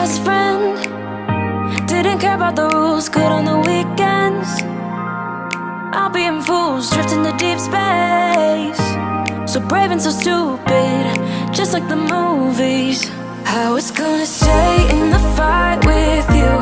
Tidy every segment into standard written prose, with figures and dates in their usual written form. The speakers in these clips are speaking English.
best friend. Didn't care about the rules, good on the weekends. I'll be in fools, drifting to deep space. So brave and so stupid, just like the movies. I was gonna stay in the fight with you,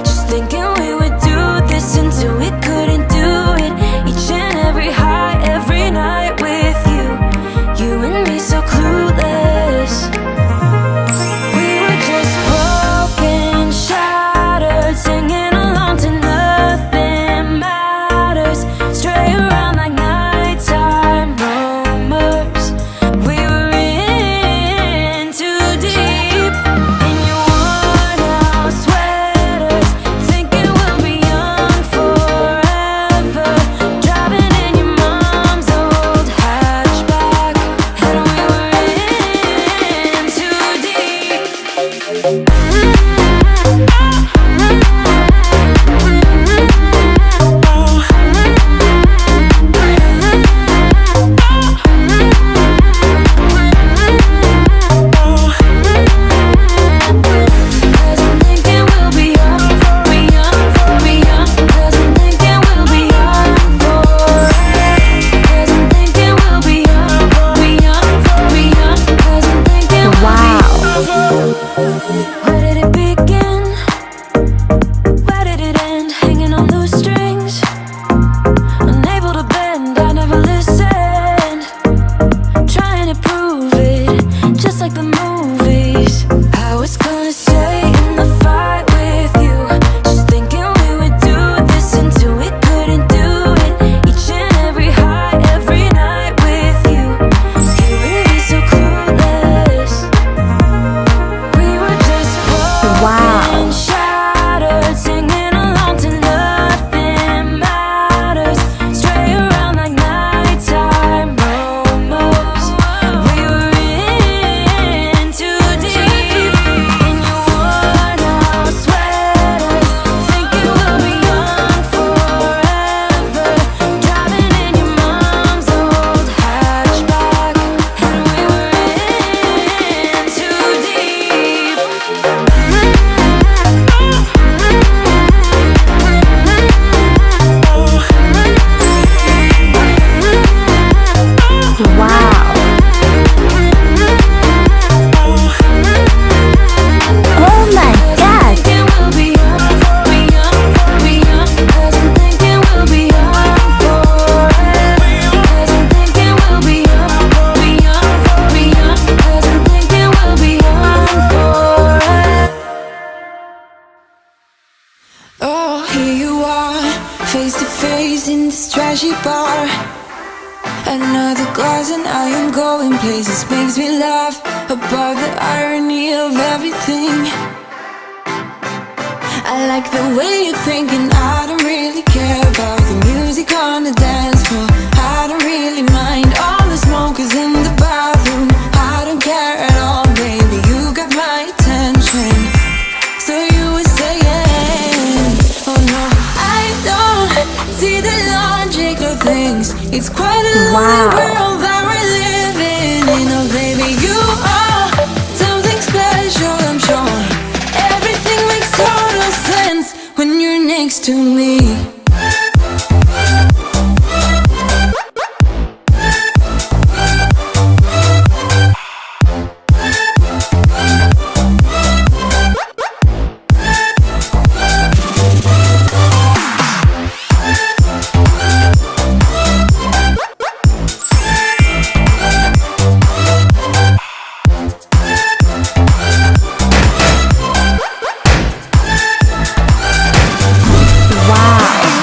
just thinking we would do this until we couldn't do it. Each and every high, every night with you, you and me so clueless. We were just broken, shattered, singing along to nothing matters. Stray around like nighttime rumors. We were in too deep. In your worn out sweaters, thinking we'll be young forever. Driving in your mom's old hatchback, and we were in too deep. Cause I'm thinking we'll be young, be young, be young. Cause I'm thinking we'll be young forever. Cause I'm thinking we'll be young, be young, be young. Cause I'm thinking where did it begin? Where did it end? Hanging on loose strings, unable to bend. I never listened, trying to prove it, just like the movies. I was gonna stay in the fight with you, just thinking we would do this until we couldn't do it. Each and every high, every night with you, you and me so clueless. We were just broken, shattered, singing along to nothing matters. Stray around like nighttime rumors. We were in too deep. In your worn out sweaters, thinking we'll be young forever. Driving in your mom's old hatchback, and we were in too deep. Wow. Oh my god. Thinking we'll be young, be young, be young. Cause I'm thinking we'll be young forever. Cause I'm thinking we'll be young, be young, be young. Cause I'm thinking we'll be young forever. Oh, here you are, face to face in this trashy bar. Another glass and I am going places. Makes me laugh about the irony of everything. I like the way you're thinking. I don't really care about the music on the dance floor. I don't really mind all the smokers in the bathroom. I don't care at all, baby, you got my attention. So you were saying, oh no, I don't see the logic of things. It's quite a lonely world that we're living in. Oh baby, you are something special, I'm sure. Everything makes total sense when you're next to me.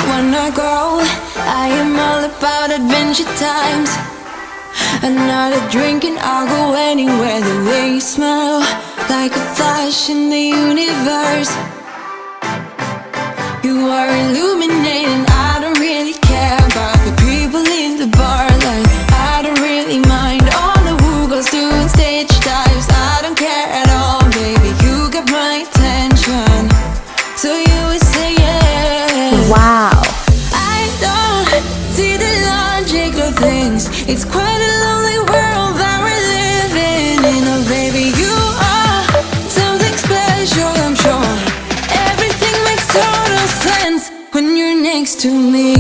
Wanna go? I am all about adventure times. Another drink and I'll go anywhere. The way you smell, like a flash in the universe. You are illuminating. I don't really care about the people in the bar. Like, I don't really mind all the who goes doing stage dives. I don't care at all, baby, you got my attention. So you would say yeah. Wow. I don't see the logic of things. It's quite a lonely world that we're living in. Oh baby, you are something special, I'm sure. to me.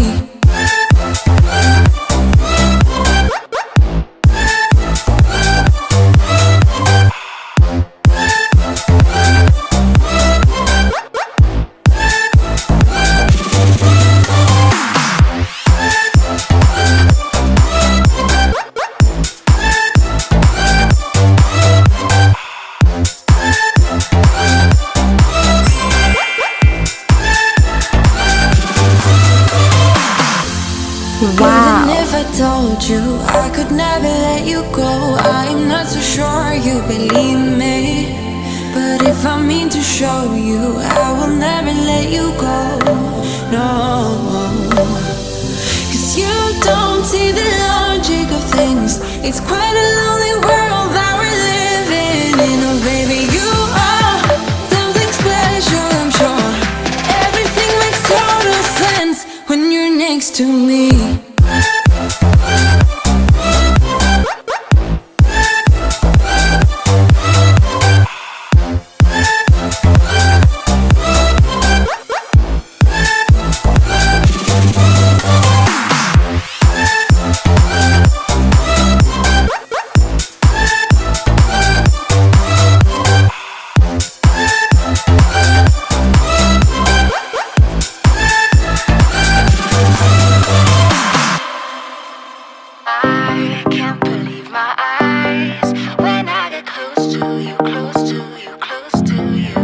Wow. Even if I told you I could never let you go, I'm not so sure you believe me. But if I mean to show you, I will never let you go. No, 'cause you don't see the logic of things. It's quite a lonely world that we're living in. Oh baby, you are something special, I'm sure. Everything makes total sense when you're next to me. I can't believe my eyes when I get close to you, close to you, close to you.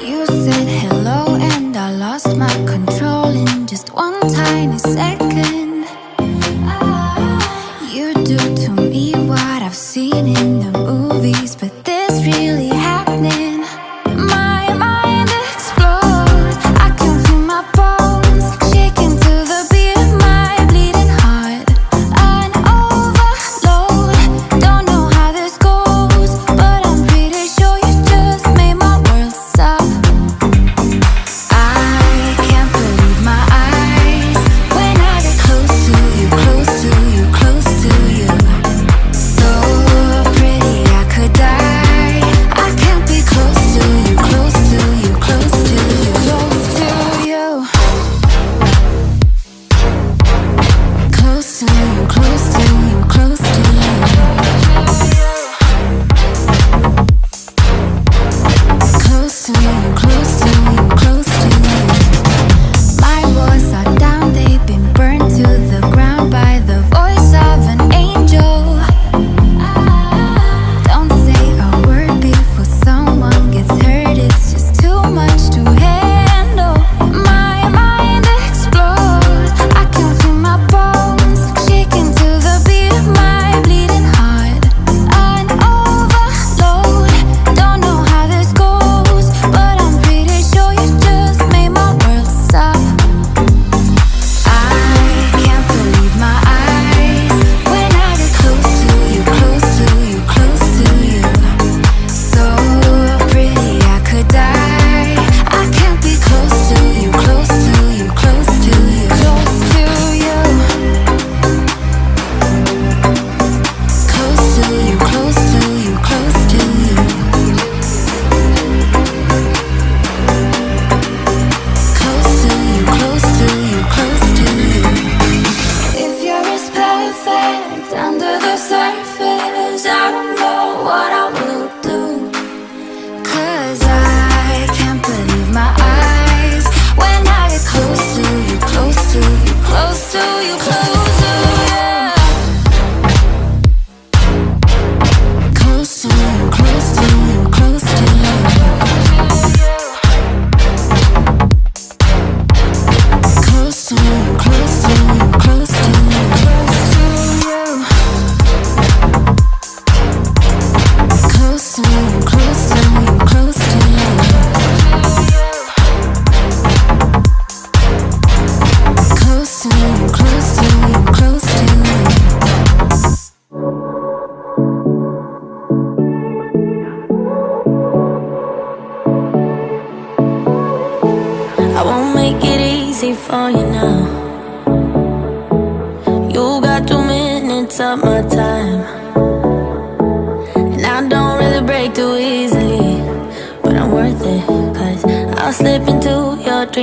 You said hello and I lost my control in just one tiny second. You do to me what I've seen in the movies, but this really happening. My mind explodes. I can feel my bones shaking to the beat of my bleeding heart. An overload. Don't know how this goes, but I'm pretty sure you just made my world stop. I can't believe my eyes when I get close to you, close to you, close to you. So pretty I could die. I can't be close to you, close to you, close to you, close to you. Close to you, close to you, close to you. Close to you, close to you, close to you. My walls are down, they've been burned to the ground by the voice of an angel. Don't say a word before someone gets hurt, it's just too much to handle. My mind explodes. I can feel my bones shaking to the beat of my bleeding heart. An overload. Don't know how this goes, but I'm pretty sure you just made my world stop. I can't believe my eyes when I get close to you, close to you, close to you. So pretty I could die. I can't be close to you, close to you, close to you, close to you. Close to you, close to you, close to you. Close to you, close to you, close to you. If you're as perfect under the surface, I don't know what I will do. 'Cause I can't believe my eyes when I get close to you, close to you, close to you, close to you. Close to you, close to you, close to you. Close to you, close to you, close to you, close to you. Close to you, close to you, close to you. Close to you, close to you, close to you. I won't make it easy for you now. You got 2 minutes of my time, and I don't really break too easily, but I'm worth it, 'cause I'll slip into your dreams.